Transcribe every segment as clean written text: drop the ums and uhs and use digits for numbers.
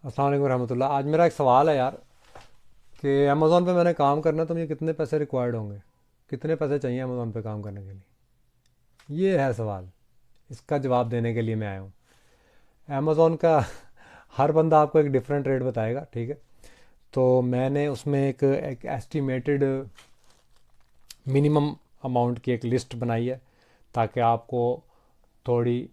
अस्सलाम वालेकुम रहमतुल्लाह। आज मेरा एक सवाल है यार कि अमेज़ोन पे मैंने काम करना है तो मुझे कितने पैसे रिक्वायर्ड होंगे, कितने पैसे चाहिए अमेज़ोन पे काम करने के लिए। ये है सवाल, इसका जवाब देने के लिए मैं आया हूँ। अमेज़ोन का हर बंदा आपको एक डिफरेंट रेट बताएगा, ठीक है। तो मैंने उसमें एक एस्टिमेटेड मिनिमम अमाउंट की एक लिस्ट बनाई है ताकि आपको थोड़ी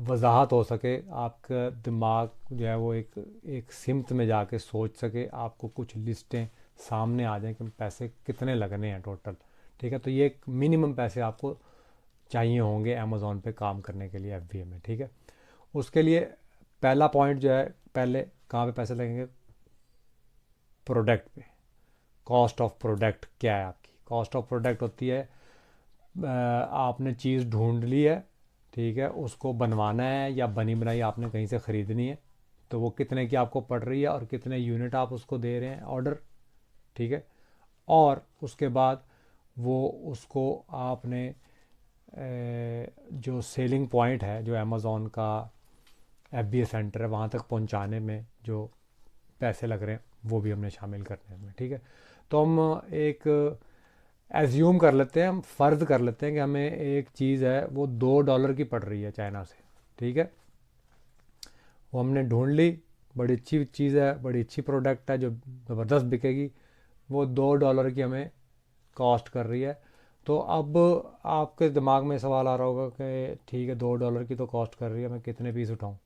वजाहत हो सके, आपका दिमाग जो है वो एक एक सिमत में जाके सोच सके, आपको कुछ लिस्टें सामने आ जाएं कि पैसे कितने लगने हैं टोटल। ठीक है, तो ये एक मिनिमम पैसे आपको चाहिए होंगे अमेज़ोन पे काम करने के लिए एफबीए में। ठीक है, उसके लिए पहला पॉइंट जो है, पहले कहाँ पे पैसे लगेंगे? प्रोडक्ट पे। कॉस्ट ऑफ प्रोडक्ट क्या है आपकी? कॉस्ट ऑफ प्रोडक्ट होती है आपने चीज़ ढूंढ ली है, ठीक है, उसको बनवाना है या बनी बनाई आपने कहीं से ख़रीदनी है, तो वो कितने की आपको पड़ रही है और कितने यूनिट आप उसको दे रहे हैं ऑर्डर। ठीक है, और उसके बाद वो उसको आपने जो सेलिंग पॉइंट है, जो अमेज़ॉन का एफबीए सेंटर है, वहाँ तक पहुँचाने में जो पैसे लग रहे हैं वो भी हमने शामिल करने हैं। ठीक है, तो हम एक एज्यूम कर लेते हैं, हम फ़र्ज़ कर लेते हैं कि हमें एक चीज़ है वो $2 की पड़ रही है चाइना से। ठीक है, वो हमने ढूंढ ली, बड़ी अच्छी चीज़ है, बड़ी अच्छी प्रोडक्ट है जो ज़बरदस्त बिकेगी। वो $2 की हमें कॉस्ट कर रही है। तो अब आपके दिमाग में सवाल आ रहा होगा कि ठीक है, $2 की तो कॉस्ट कर रही है, मैं कितने पीस उठाऊँ?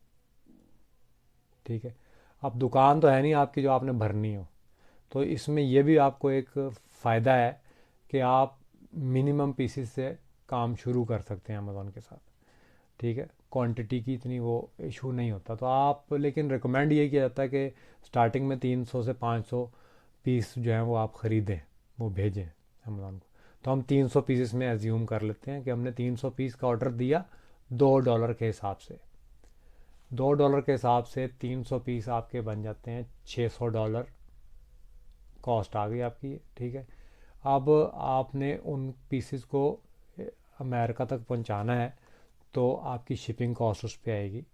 ठीक है, अब दुकान तो है नहीं आपकी जो आपने भरनी हो, तो इसमें यह भी आपको एक फ़ायदा है कि आप मिनिमम पीसीस से काम शुरू कर सकते हैं अमेज़ॉन के साथ। ठीक है, क्वांटिटी की इतनी वो इशू नहीं होता, तो आप, लेकिन रिकमेंड ये किया जाता है कि स्टार्टिंग में 300 से 500 पीस जो हैं वो आप ख़रीदें, वो भेजें अमेज़ॉन को। तो हम 300 पीसेस में एज्यूम कर लेते हैं कि हमने 300 पीस का ऑर्डर दिया $2 के हिसाब से। $2 के हिसाब से 300 पीस आपके बन जाते हैं $600, कॉस्ट आ गई आपकी। ठीक है, अब आपने उन पीसेस को अमेरिका तक पहुंचाना है, तो आपकी शिपिंग कॉस्ट उस पर आएगी।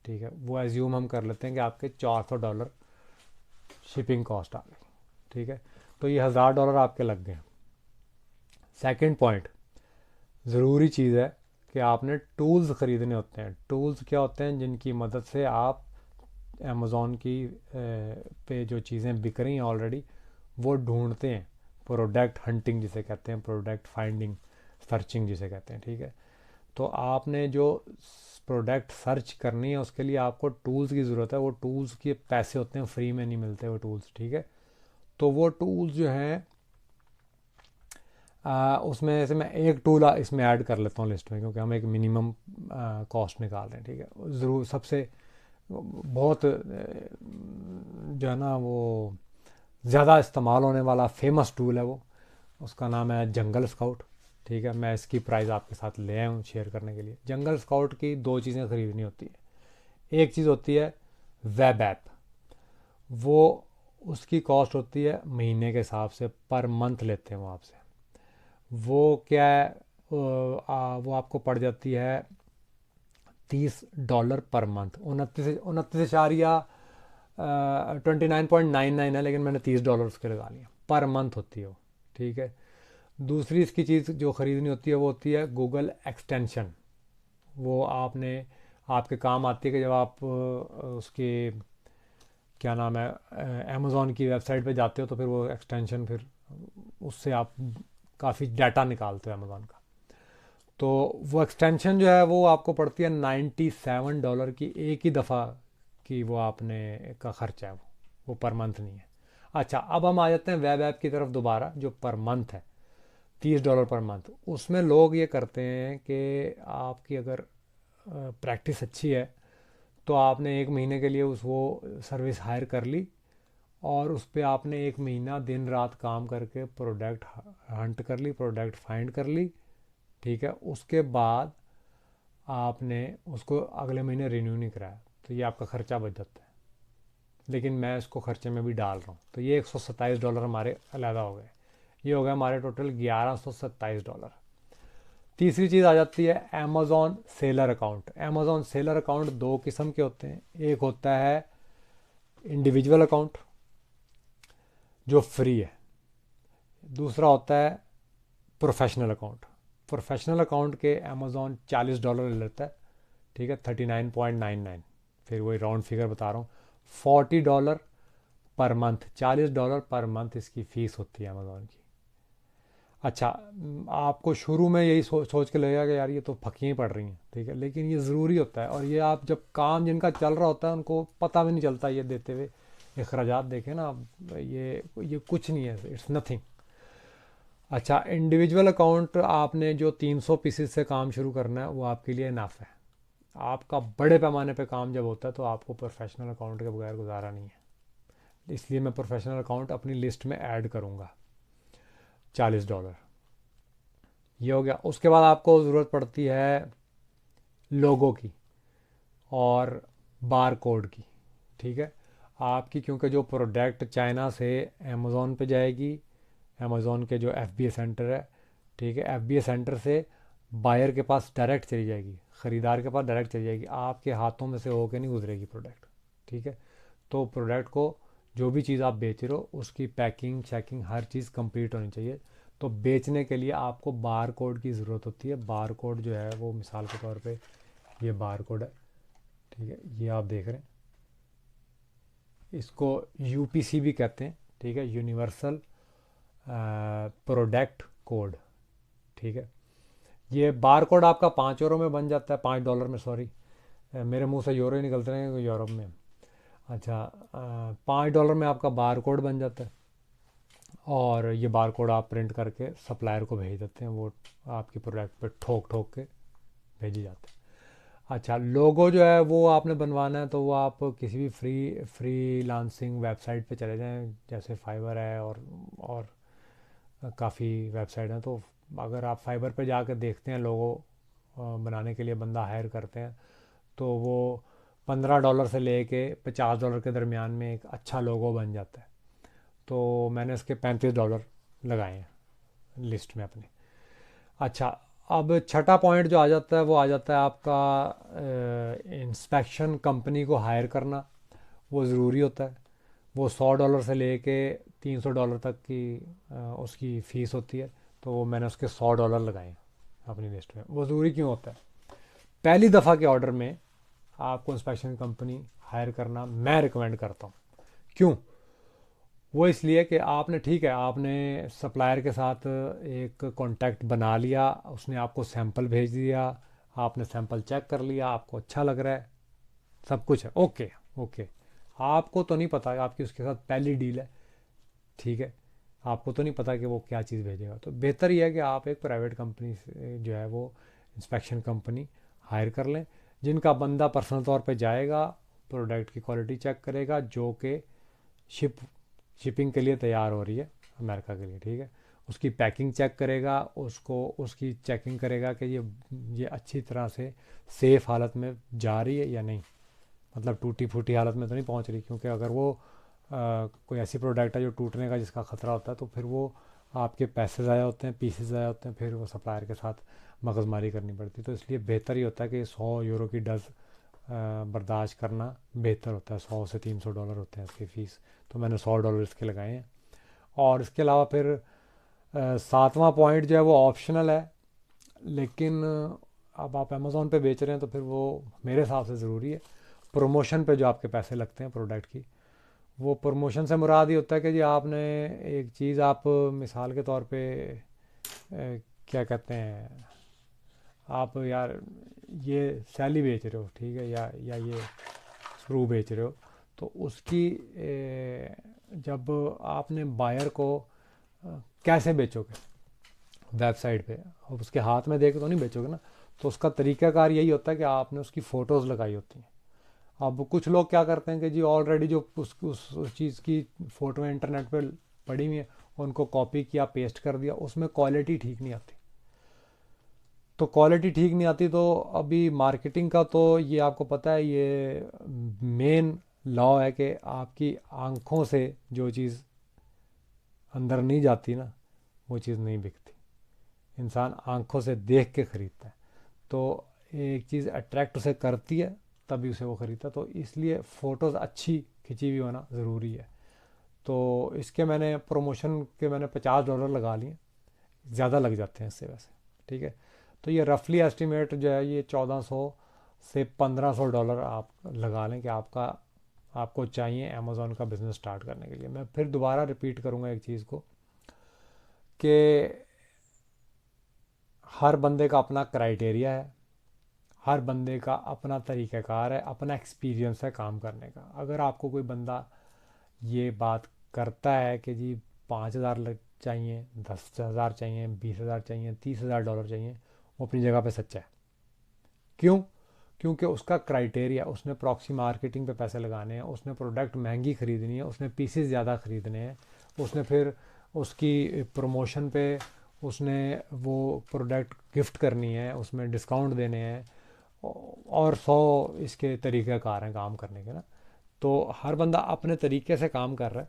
ठीक है, वो एज्यूम हम कर लेते हैं कि आपके $400 शिपिंग कॉस्ट आ गई। ठीक है, तो ये $1000 आपके लग गए। सेकंड पॉइंट, ज़रूरी चीज़ है कि आपने टूल्स ख़रीदने होते हैं। टूल्स क्या होते हैं? जिनकी मदद से आप अमेज़ॉन की पे जो चीज़ें बिक रही हैं ऑलरेडी, वो ढूंढते हैं। प्रोडक्ट हंटिंग जिसे कहते हैं, प्रोडक्ट फाइंडिंग, सर्चिंग जिसे कहते हैं। ठीक है, तो आपने जो प्रोडक्ट सर्च करनी है उसके लिए आपको टूल्स की ज़रूरत है। वो टूल्स के पैसे होते हैं, फ्री में नहीं मिलते वो टूल्स। ठीक है, तो वो टूल्स जो हैं, उसमें से मैं एक टूल इसमें ऐड कर लेता हूँ लिस्ट में, क्योंकि हम एक मिनिमम कॉस्ट निकाल रहे हैं। ठीक है, ज़रूर सबसे बहुत जो है ना वो ज़्यादा इस्तेमाल होने वाला फेमस टूल है वो, उसका नाम है जंगल स्काउट। ठीक है, मैं इसकी प्राइस आपके साथ ले आया हूँ शेयर करने के लिए। जंगल स्काउट की दो चीज़ें ख़रीदनी होती है। एक चीज़ होती है वेब ऐप, वो उसकी कॉस्ट होती है महीने के हिसाब से, पर मंथ लेते हैं वो आपसे। वो क्या है, वो आपको पड़ जाती है $30 पर मंथ। 29.99 है, लेकिन मैंने $30 उसके लगा लिया, पर मंथ होती है वो। ठीक है, दूसरी इसकी चीज़ जो ख़रीदनी होती है वो होती है गूगल एक्सटेंशन। वो आपने, आपके काम आती है कि जब आप उसके क्या नाम है, अमेज़ॉन की वेबसाइट पे जाते हो, तो फिर वो एक्सटेंशन, फिर उससे आप काफ़ी डाटा निकालते हो अमेज़ॉन का। तो वो एक्सटेंशन जो है वो आपको पड़ती है $97 की, एक ही दफ़ा की वो आपने का खर्चा है वो पर मंथ नहीं है। अच्छा, अब हम आ जाते हैं वेब ऐप की तरफ दोबारा, जो पर मंथ है $30 पर मंथ। उसमें लोग ये करते हैं कि आपकी अगर प्रैक्टिस अच्छी है तो आपने एक महीने के लिए उस वो सर्विस हायर कर ली, और उस पर आपने एक महीना दिन रात काम करके प्रोडक्ट हंट कर ली, प्रोडक्ट फाइंड कर ली। ठीक है, उसके बाद आपने उसको अगले महीने रिन्यू नहीं कराया, तो ये आपका ख़र्चा बच जाता है। लेकिन मैं इसको ख़र्चे में भी डाल रहा हूँ, तो ये $127 हमारे अलहदा हो गए। ये हो गया हमारे टोटल $1127। तीसरी चीज़ आ जाती है Amazon seller account. Amazon seller account दो किस्म के होते हैं। एक होता है इंडिविजुअल अकाउंट जो फ्री है, दूसरा होता है प्रोफेशनल अकाउंट। प्रोफेशनल अकाउंट के अमेज़ॉन $40 ले लेता है, ठीक है, 39.99, फिर वही राउंड फिगर बता रहा हूँ, $40 पर मंथ, $40 पर मंथ इसकी फ़ीस होती है अमेज़ॉन की। अच्छा, आपको शुरू में यही सोच के लगेगा कि यार ये तो फकियाँ पड़ रही हैं, ठीक है, लेकिन ये ज़रूरी होता है। और ये आप जब काम जिनका चल रहा होता है उनको पता भी नहीं चलता ये देते हुए। अखराजात देखें ना आप, ये कुछ नहीं है, इट्स नथिंग। अच्छा, इंडिविजुअल अकाउंट आपने जो 300 पीसेस से काम शुरू करना है वो आपके लिए इनफ है। आपका बड़े पैमाने पे काम जब होता है तो आपको प्रोफेशनल अकाउंट के बगैर गुजारा नहीं है, इसलिए मैं प्रोफेशनल अकाउंट अपनी लिस्ट में ऐड करूँगा। $40 ये हो गया। उसके बाद आपको ज़रूरत पड़ती है लोगो की और बार कोड की, ठीक है। आपकी क्योंकि जो प्रोडक्ट चाइना से अमेज़ॉन पे जाएगी, अमेज़ॉन के जो FBA सेंटर है, ठीक है, FBA सेंटर से बायर के पास डायरेक्ट चली जाएगी, ख़रीदार के पास डायरेक्ट चली जाएगी, आपके हाथों में से होके नहीं गुजरेगी प्रोडक्ट, ठीक है। तो प्रोडक्ट को जो भी चीज़ आप बेच रहे हो उसकी पैकिंग चेकिंग हर चीज़ कंप्लीट होनी चाहिए। तो बेचने के लिए आपको बार कोड की ज़रूरत होती है। बार कोड जो है वो मिसाल के तौर पे ये बार कोड है, ठीक है, ये आप देख रहे हैं, इसको UPC भी कहते हैं, ठीक है, यूनिवर्सल प्रोडक्ट कोड, ठीक है। ये बार कोड आपका €5 में बन जाता है, $5 में, सॉरी, मेरे मुंह से यूरो ही निकलते हैं यूरोप में। अच्छा, $5 में आपका बार कोड बन जाता है और ये बार कोड आप प्रिंट करके सप्लायर को भेज देते हैं, वो आपके प्रोडक्ट पे ठोक ठोक के भेजी जाते हैं। अच्छा, लोगो जो है वो आपने बनवाना है तो वो आप किसी भी फ्रीलांसिंग वेबसाइट पे चले जाएं, जैसे फाइवर है और काफ़ी वेबसाइट हैं। तो अगर आप फाइवर पे जाकर देखते हैं लोगो बनाने के लिए बंदा हायर करते हैं तो वो $15 से लेके $50 के दरमियान में एक अच्छा लोगो बन जाता है। तो मैंने इसके $35 लगाए हैं लिस्ट में अपनी। अच्छा, अब छठा पॉइंट जो आ जाता है वो आ जाता है आपका इंस्पेक्शन कंपनी को हायर करना। वो ज़रूरी होता है। वो $100 से लेके $300 तक की उसकी फ़ीस होती है। तो मैंने उसके $100 लगाए हैं अपनी लिस्ट में। वो ज़रूरी क्यों होता है? पहली दफ़ा के ऑर्डर में आपको इंस्पेक्शन कंपनी हायर करना मैं रिकमेंड करता हूँ। क्यों? वो इसलिए कि आपने, ठीक है, आपने सप्लायर के साथ एक कांटेक्ट बना लिया, उसने आपको सैंपल भेज दिया, आपने सैंपल चेक कर लिया, आपको अच्छा लग रहा है, सब कुछ है, ओके ओके। आपको तो नहीं पता, आपकी उसके साथ पहली डील है, ठीक है, आपको तो नहीं पता कि वो क्या चीज़ भेजेगा। तो बेहतर यह है कि आप एक प्राइवेट कंपनी से जो है वो इंस्पेक्शन कंपनी हायर कर लें, जिनका बंदा पर्सनल तौर पे जाएगा, प्रोडक्ट की क्वालिटी चेक करेगा, जो कि शिपिंग के लिए तैयार हो रही है अमेरिका के लिए, ठीक है। उसकी पैकिंग चेक करेगा, उसकी चेकिंग करेगा कि ये अच्छी तरह से सेफ़ हालत में जा रही है या नहीं, मतलब टूटी फूटी हालत में तो नहीं पहुंच रही। क्योंकि अगर वो कोई ऐसी प्रोडक्ट है जो टूटने का जिसका ख़तरा होता है तो फिर वो आपके पैसे ज़ाया होते हैं, पीसेस ज़ाया होते हैं, फिर वो सप्लायर के साथ मगजमारी करनी पड़ती है। तो इसलिए बेहतर ही होता है कि €100 की डज़ बर्दाश्त करना बेहतर होता है। $100 से $300 होते हैं इसकी फ़ीस, तो मैंने $100 इसके लगाए हैं। और इसके अलावा फिर सातवां पॉइंट जो है वो ऑप्शनल है, लेकिन अब आप अमेज़ॉन पे बेच रहे हैं तो फिर वो मेरे हिसाब से ज़रूरी है। प्रमोशन पे जो आपके पैसे लगते हैं प्रोडक्ट की, वो प्रमोशन से मुराद ही होता है कि जी आपने एक चीज़, आप मिसाल के तौर पे क्या कहते हैं, आप यार ये सैली बेच रहे हो, ठीक है, या ये स्क्रू बेच रहे हो, तो उसकी जब आपने बायर को कैसे बेचोगे वेबसाइट पे, अब उसके हाथ में देके तो नहीं बेचोगे ना। तो उसका तरीक़ाकार यही होता है कि आपने उसकी फ़ोटोज़ लगाई होती हैं। अब कुछ लोग क्या करते हैं कि जी ऑलरेडी जो उस चीज़ की फ़ोटो इंटरनेट पे पड़ी हुई है, उनको कॉपी किया, पेस्ट कर दिया, उसमें क्वालिटी ठीक नहीं आती। तो क्वालिटी ठीक नहीं आती तो अभी मार्केटिंग का तो ये आपको पता है, ये मेन लॉ है कि आपकी आंखों से जो चीज़ अंदर नहीं जाती ना, वो चीज़ नहीं बिकती। इंसान आंखों से देख के ख़रीदता है। तो एक चीज़ अट्रैक्ट उसे करती है तभी उसे वो ख़रीदता। तो इसलिए फ़ोटोज़ अच्छी खिंची हुई होना ज़रूरी है। तो इसके मैंने प्रमोशन के मैंने $50 लगा लिए, ज़्यादा लग जाते हैं इससे वैसे, ठीक है। तो ये रफली एस्टिमेट जो है ये 1400 से $1500 आप लगा लें कि आपको चाहिए अमेज़ॉन का बिज़नेस स्टार्ट करने के लिए। मैं फिर दोबारा रिपीट करूँगा एक चीज़ को कि हर बंदे का अपना क्राइटेरिया है, हर बंदे का अपना तरीक़ाकार है, अपना एक्सपीरियंस है काम करने का। अगर आपको कोई बंदा ये बात करता है कि जी 5,000 चाहिए, 10,000 चाहिए, 20,000 चाहिए, $30,000 चाहिए, वो अपनी जगह पे सच्चा है। क्यों? क्योंकि उसका क्राइटेरिया, उसने प्रॉक्सी मार्केटिंग पे पैसे लगाने हैं, उसने प्रोडक्ट महंगी ख़रीदनी है, उसने पीसेस ज़्यादा ख़रीदने हैं, उसने फिर उसकी प्रमोशन पे उसने वो प्रोडक्ट गिफ्ट करनी है, उसमें डिस्काउंट देने हैं, और 100 इसके तरीक़ाकार हैं काम करने के ना। तो हर बंदा अपने तरीके से काम कर रहा है,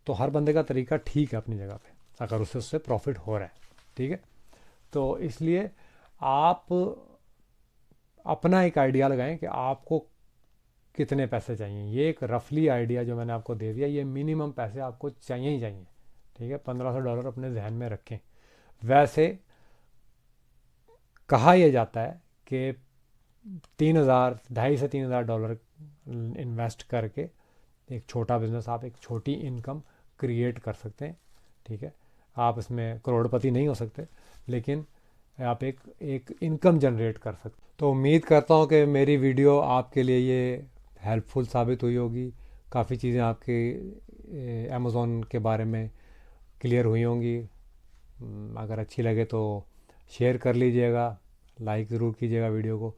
तो हर बंदे का तरीका ठीक है अपनी जगह पे, अगर उससे प्रॉफिट हो रहा है, ठीक है। तो इसलिए आप अपना एक आइडिया लगाएं कि आपको कितने पैसे चाहिए। ये एक रफली आइडिया जो मैंने आपको दे दिया, ये मिनिमम पैसे आपको चाहिए ही चाहिए, ठीक है। $1500 अपने जहन में रखें। वैसे कहा यह जाता है कि 3,000, $2,500 से $3,000 इन्वेस्ट करके एक छोटा बिजनेस, आप एक छोटी इनकम क्रिएट कर सकते हैं, ठीक है। आप इसमें करोड़पति नहीं हो सकते, लेकिन आप एक इनकम जनरेट कर सकते। तो उम्मीद करता हूँ कि मेरी वीडियो आपके लिए ये हेल्पफुल साबित हुई होगी। काफ़ी चीज़ें आपके अमेज़ॉन के बारे में क्लियर हुई होंगी। अगर अच्छी लगे तो शेयर कर लीजिएगा, लाइक ज़रूर कीजिएगा वीडियो को,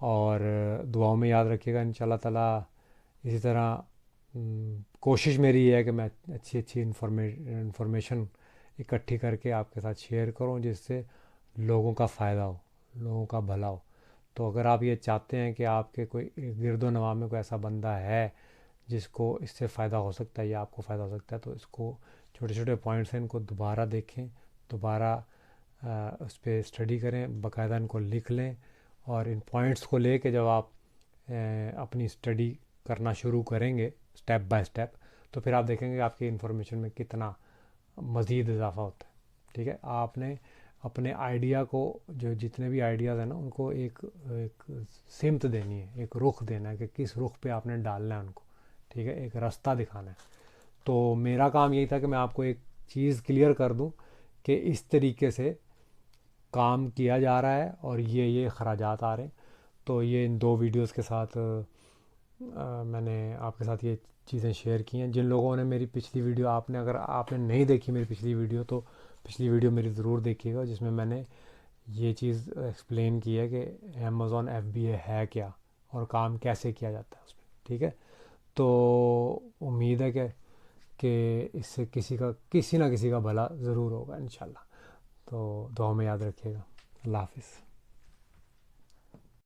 और दुआओं में याद रखिएगा इंशाल्लाह ताला। इसी तरह कोशिश मेरी ये है कि मैं अच्छी अच्छी इन्फॉर्मेशन इकट्ठी करके आपके साथ शेयर करूं, जिससे लोगों का फ़ायदा हो, लोगों का भला हो। तो अगर आप ये चाहते हैं कि आपके कोई गिरदो नवा में कोई ऐसा बंदा है जिसको इससे फ़ायदा हो सकता है या आपको फ़ायदा हो सकता है, तो इसको छोटे छोटे पॉइंट्स हैं, इनको दोबारा देखें, दोबारा उस पर स्टडी करें, बाकायदा इनको लिख लें, और इन पॉइंट्स को लेके जब आप अपनी स्टडी करना शुरू करेंगे स्टेप बाय स्टेप, तो फिर आप देखेंगे कि आपकी इन्फॉर्मेशन में कितना मज़ीद इजाफा होता है, ठीक है। आपने अपने आइडिया को, जो जितने भी आइडियाज़ हैं ना, उनको एक सिमत देनी है, एक रुख देना है कि किस रुख पे आपने डालना है उनको, ठीक है, एक रास्ता दिखाना है। तो मेरा काम यही था कि मैं आपको एक चीज़ क्लियर कर दूं कि इस तरीके से काम किया जा रहा है और ये खराजात आ रहे हैं। तो ये इन 2 वीडियोस के साथ मैंने आपके साथ ये चीज़ें शेयर की हैं। जिन लोगों ने मेरी पिछली वीडियो, अगर आपने नहीं देखी मेरी पिछली वीडियो, तो पिछली वीडियो मेरी ज़रूर देखिएगा, जिसमें मैंने ये चीज़ एक्सप्लेन की है कि अमेज़ॉन FBA है क्या और काम कैसे किया जाता है उसमें, ठीक है। तो उम्मीद है कि इससे किसी ना किसी का भला ज़रूर होगा इंशाल्लाह। तो दुआ में याद रखिएगा। अल्लाह हाफिज़।